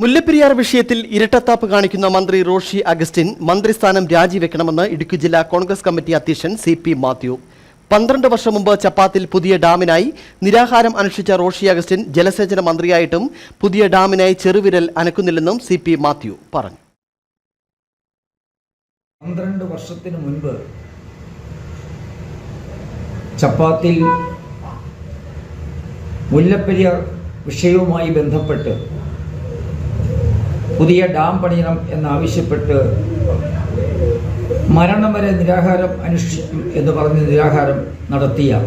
മുല്ലപ്പെരിയാർ വിഷയത്തിൽ ഇരട്ടത്താപ്പ് കാണിക്കുന്ന മന്ത്രി റോഷി അഗസ്റ്റിൻ മന്ത്രിസ്ഥാനം രാജിവെക്കണമെന്ന് ഇടുക്കി ജില്ലാ കോൺഗ്രസ് കമ്മിറ്റി അധ്യക്ഷൻ CP മാത്യു. 12 വർഷം മുമ്പ് ചപ്പാത്തിൽ പുതിയ ഡാമിനായി നിരാഹാരം അനുഷ്ഠിച്ച റോഷി അഗസ്റ്റിൻ ജലസേചന മന്ത്രിയായിട്ടും പുതിയ ഡാമിനായി ചെറുവിരൽ അനക്കുന്നില്ലെന്നും CP മാത്യു പറഞ്ഞു. 12 വർഷത്തിന് മുൻപ് ചപ്പാത്തിൽ മുല്ലപ്പെരിയാർ വിഷയവുമായി ബന്ധപ്പെട്ട് പുതിയ ഡാം പണിയണം എന്നാവശ്യപ്പെട്ട് മരണം വരെ നിരാഹാരം അനുഷ്ഠിക്കും എന്ന് പറഞ്ഞ് നിരാഹാരം നടത്തിയ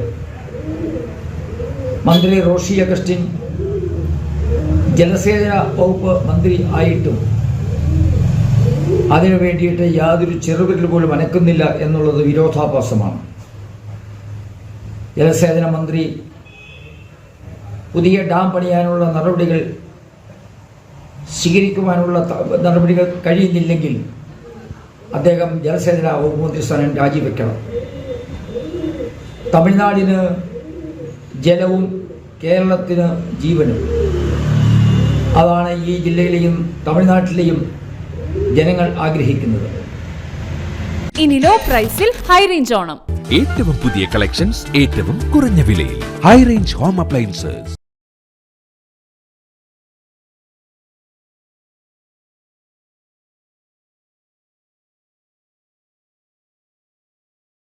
മന്ത്രി റോഷി അഗസ്റ്റിൻ ജലസേചന വകുപ്പ് മന്ത്രി ആയിട്ടും അതിനു വേണ്ടിയിട്ട് യാതൊരു ചെറുവിരൽ പോലും അനക്കുന്നില്ല എന്നുള്ളത് വിരോധാഭാസമാണ്. ജലസേചന മന്ത്രി പുതിയ ഡാം പണിയാനുള്ള നടപടികൾ സ്വീകരിക്കുവാനുള്ള നടപടികൾ കഴിയുന്നില്ലെങ്കിൽ അദ്ദേഹം ജലസേചന വകുപ്പ് മന്ത്രിസ്ഥാനം രാജിവെക്കണം. തമിഴ്നാടിന് ജലവും കേരളത്തിന് ജീവനും. അതാണ് ഈ ജില്ലയിലെയും തമിഴ്നാട്ടിലെയും ജനങ്ങൾ ആഗ്രഹിക്കുന്നത്. ഇനി ലോ പ്രൈസിൽ ഹൈ റേഞ്ച് ഓണം. ഏറ്റവും പുതിയ കളക്ഷൻസ് ഏറ്റവും കുറഞ്ഞ വിലയിൽ ഹൈ റേഞ്ച് ഹോം അപ്ലയൻസസ്.